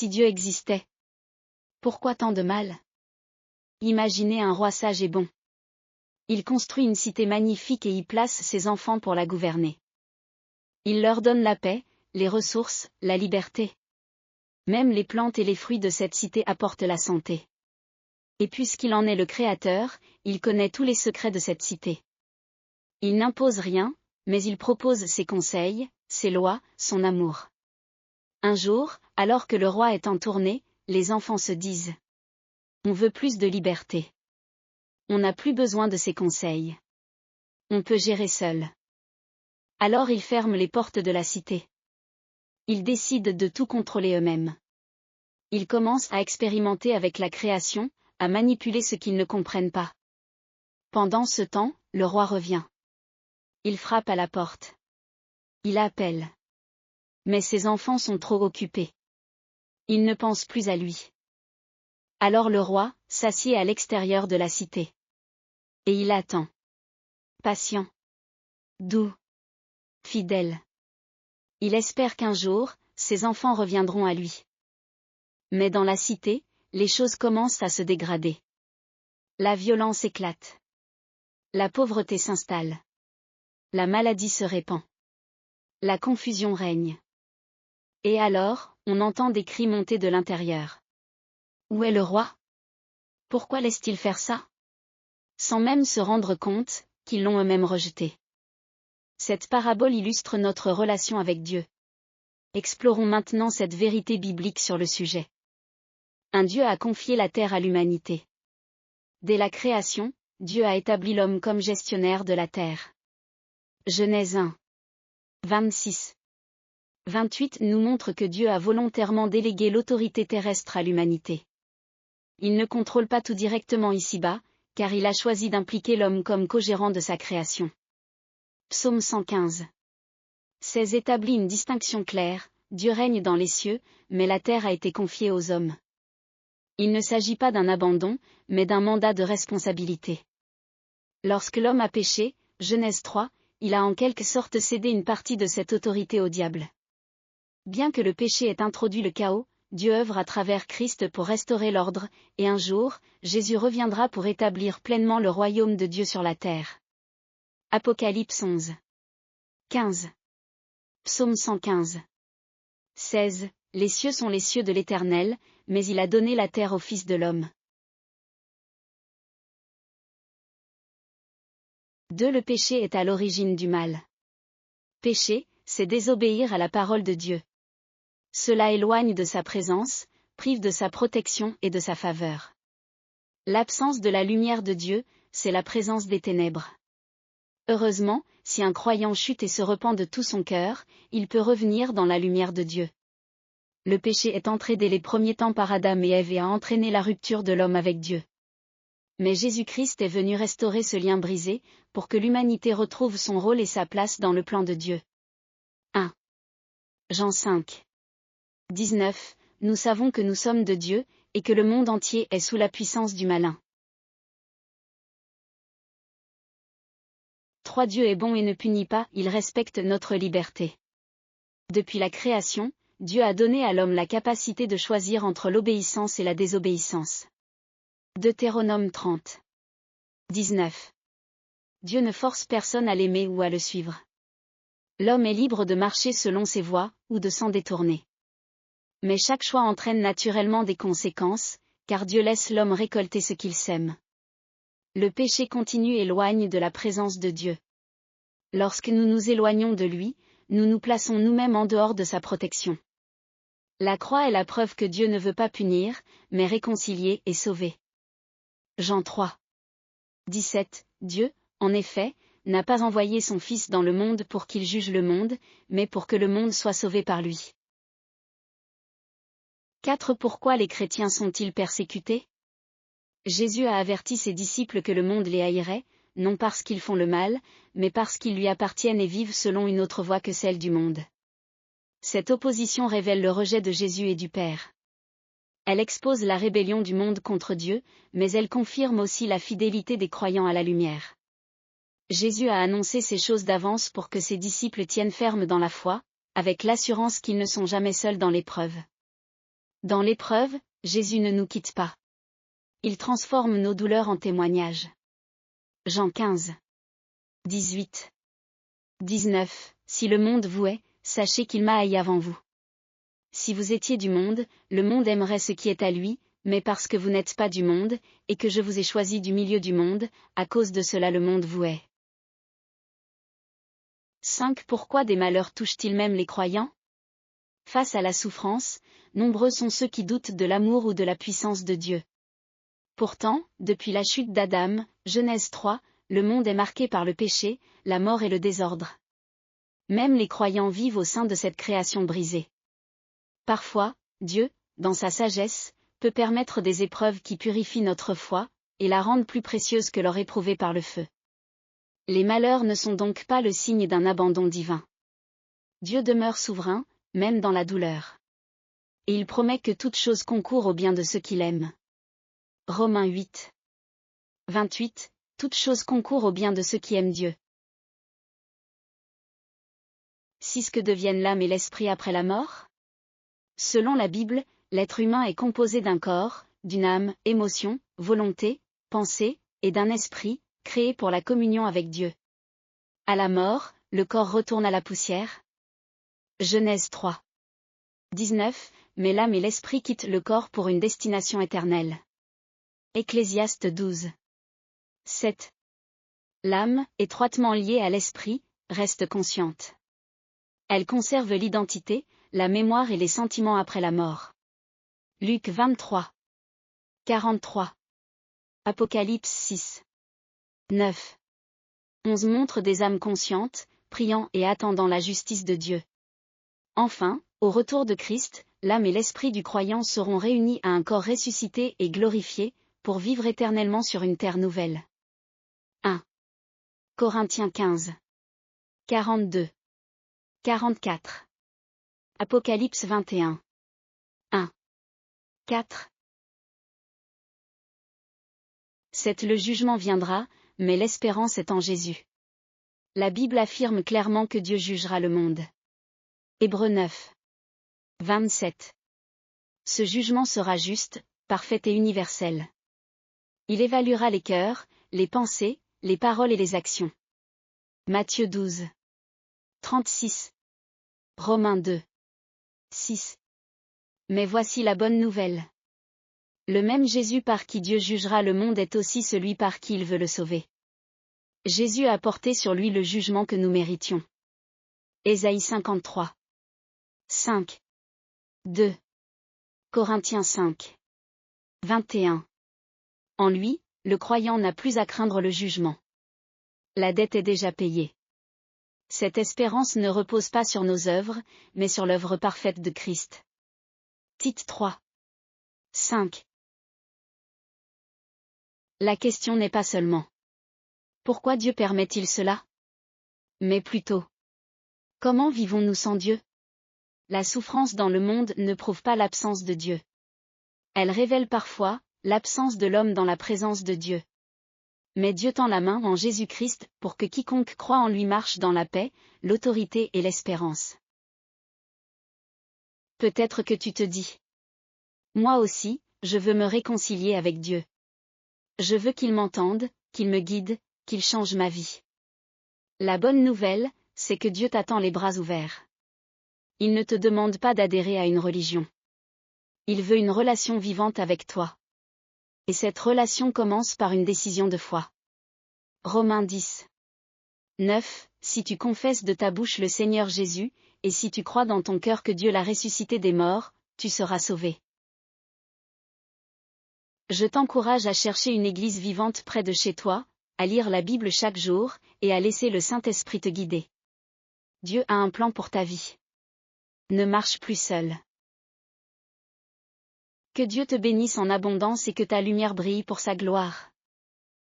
si Dieu existait, pourquoi tant de mal? Imaginez un roi sage et bon. Il construit une cité magnifique et y place ses enfants pour la gouverner. Il leur donne la paix, les ressources, la liberté. Même les plantes et les fruits de cette cité apportent la santé. Et puisqu'il en est le créateur, il connaît tous les secrets de cette cité. Il n'impose rien, mais il propose ses conseils, ses lois, son amour. Un jour, alors que le roi est en tournée, les enfants se disent: on veut plus de liberté. On n'a plus besoin de ses conseils. On peut gérer seul. Alors ils ferment les portes de la cité. Ils décident de tout contrôler eux-mêmes. Ils commencent à expérimenter avec la création, à manipuler ce qu'ils ne comprennent pas. Pendant ce temps, le roi revient. Il frappe à la porte. Il appelle. Mais ses enfants sont trop occupés. Ils ne pensent plus à lui. Alors le roi s'assied à l'extérieur de la cité. Et il attend. Patient. Doux. Fidèle. Il espère qu'un jour, ses enfants reviendront à lui. Mais dans la cité, les choses commencent à se dégrader. La violence éclate. La pauvreté s'installe. La maladie se répand. La confusion règne. Et alors, on entend des cris monter de l'intérieur. Où est le roi? Pourquoi laisse-t-il faire ça? Sans même se rendre compte qu'ils l'ont eux-mêmes rejeté. Cette parabole illustre notre relation avec Dieu. Explorons maintenant cette vérité biblique sur le sujet. Un Dieu a confié la terre à l'humanité. Dès la création, Dieu a établi l'homme comme gestionnaire de la terre. Genèse 1. 26. 28 nous montre que Dieu a volontairement délégué l'autorité terrestre à l'humanité. Il ne contrôle pas tout directement ici-bas, car il a choisi d'impliquer l'homme comme co-gérant de sa création. Psaume 115. 16 établit une distinction claire: Dieu règne dans les cieux, mais la terre a été confiée aux hommes. Il ne s'agit pas d'un abandon, mais d'un mandat de responsabilité. Lorsque l'homme a péché, Genèse 3, il a en quelque sorte cédé une partie de cette autorité au diable. Bien que le péché ait introduit le chaos, Dieu œuvre à travers Christ pour restaurer l'ordre, et un jour, Jésus reviendra pour établir pleinement le royaume de Dieu sur la terre. Apocalypse 11. 15. Psaume 115. 16. Les cieux sont les cieux de l'Éternel, mais il a donné la terre au Fils de l'homme. 2. Le péché est à l'origine du mal. Pécher, c'est désobéir à la parole de Dieu. Cela éloigne de sa présence, prive de sa protection et de sa faveur. L'absence de la lumière de Dieu, c'est la présence des ténèbres. Heureusement, si un croyant chute et se repent de tout son cœur, il peut revenir dans la lumière de Dieu. Le péché est entré dès les premiers temps par Adam et Ève et a entraîné la rupture de l'homme avec Dieu. Mais Jésus-Christ est venu restaurer ce lien brisé, pour que l'humanité retrouve son rôle et sa place dans le plan de Dieu. 1. Jean 5. 19. Nous savons que nous sommes de Dieu, et que le monde entier est sous la puissance du malin. 3. Dieu est bon et ne punit pas, il respecte notre liberté. Depuis la création, Dieu a donné à l'homme la capacité de choisir entre l'obéissance et la désobéissance. Deutéronome 30. 19. Dieu ne force personne à l'aimer ou à le suivre. L'homme est libre de marcher selon ses voies, ou de s'en détourner. Mais chaque choix entraîne naturellement des conséquences, car Dieu laisse l'homme récolter ce qu'il sème. Le péché continu éloigne de la présence de Dieu. Lorsque nous nous éloignons de lui, nous nous plaçons nous-mêmes en dehors de sa protection. La croix est la preuve que Dieu ne veut pas punir, mais réconcilier et sauver. Jean 3. 17. Dieu, en effet, n'a pas envoyé son Fils dans le monde pour qu'il juge le monde, mais pour que le monde soit sauvé par lui. 4. Pourquoi les chrétiens sont-ils persécutés? Jésus a averti ses disciples que le monde les haïrait, non parce qu'ils font le mal, mais parce qu'ils lui appartiennent et vivent selon une autre voie que celle du monde. Cette opposition révèle le rejet de Jésus et du Père. Elle expose la rébellion du monde contre Dieu, mais elle confirme aussi la fidélité des croyants à la lumière. Jésus a annoncé ces choses d'avance pour que ses disciples tiennent ferme dans la foi, avec l'assurance qu'ils ne sont jamais seuls dans l'épreuve. Dans l'épreuve, Jésus ne nous quitte pas. Il transforme nos douleurs en témoignages. Jean 15. 18. 19. Si le monde vous hait, sachez qu'il m'a haï avant vous. Si vous étiez du monde, le monde aimerait ce qui est à lui, mais parce que vous n'êtes pas du monde, et que je vous ai choisi du milieu du monde, à cause de cela le monde vous hait. 5. Pourquoi des malheurs touchent-ils même les croyants? Face à la souffrance, nombreux sont ceux qui doutent de l'amour ou de la puissance de Dieu. Pourtant, depuis la chute d'Adam, Genèse 3, le monde est marqué par le péché, la mort et le désordre. Même les croyants vivent au sein de cette création brisée. Parfois, Dieu, dans sa sagesse, peut permettre des épreuves qui purifient notre foi, et la rendent plus précieuse que l'or éprouvé par le feu. Les malheurs ne sont donc pas le signe d'un abandon divin. Dieu demeure souverain, même dans la douleur. Et il promet que toute chose concourt au bien de ceux qu'il aime. Romains 8. 28. Toute chose concourt au bien de ceux qui aiment Dieu. 6. Que deviennent l'âme et l'esprit après la mort? Selon la Bible, l'être humain est composé d'un corps, d'une âme, émotion, volonté, pensée, et d'un esprit, créé pour la communion avec Dieu. À la mort, le corps retourne à la poussière. Genèse 3. 19. Mais l'âme et l'esprit quittent le corps pour une destination éternelle. Ecclésiaste 12. 7. L'âme, étroitement liée à l'esprit, reste consciente. Elle conserve l'identité, la mémoire et les sentiments après la mort. Luc 23. 43. Apocalypse 6. 9. 11 montre des âmes conscientes, priant et attendant la justice de Dieu. Enfin, au retour de Christ, l'âme et l'esprit du croyant seront réunis à un corps ressuscité et glorifié, pour vivre éternellement sur une terre nouvelle. 1. Corinthiens 15. 42. 44. Apocalypse 21. 1. 4. 7. Le jugement viendra, mais l'espérance est en Jésus. La Bible affirme clairement que Dieu jugera le monde. Hébreux 9. 27. Ce jugement sera juste, parfait et universel. Il évaluera les cœurs, les pensées, les paroles et les actions. Matthieu 12. 36. Romains 2. 6. Mais voici la bonne nouvelle. Le même Jésus par qui Dieu jugera le monde est aussi celui par qui il veut le sauver. Jésus a porté sur lui le jugement que nous méritions. Ésaïe 53. 5. 2. Corinthiens 5. 21. En lui, le croyant n'a plus à craindre le jugement. La dette est déjà payée. Cette espérance ne repose pas sur nos œuvres, mais sur l'œuvre parfaite de Christ. Tite 3. 5. La question n'est pas seulement pourquoi Dieu permet-il cela? Mais plutôt, comment vivons-nous sans Dieu? La souffrance dans le monde ne prouve pas l'absence de Dieu. Elle révèle parfois l'absence de l'homme dans la présence de Dieu. Mais Dieu tend la main en Jésus-Christ pour que quiconque croit en lui marche dans la paix, l'autorité et l'espérance. Peut-être que tu te dis: moi aussi, je veux me réconcilier avec Dieu. Je veux qu'il m'entende, qu'il me guide, qu'il change ma vie. La bonne nouvelle, c'est que Dieu t'attend les bras ouverts. Il ne te demande pas d'adhérer à une religion. Il veut une relation vivante avec toi. Et cette relation commence par une décision de foi. Romains 10. 9. Si tu confesses de ta bouche le Seigneur Jésus, et si tu crois dans ton cœur que Dieu l'a ressuscité des morts, tu seras sauvé. Je t'encourage à chercher une église vivante près de chez toi, à lire la Bible chaque jour, et à laisser le Saint-Esprit te guider. Dieu a un plan pour ta vie. Ne marche plus seul. Que Dieu te bénisse en abondance et que ta lumière brille pour sa gloire.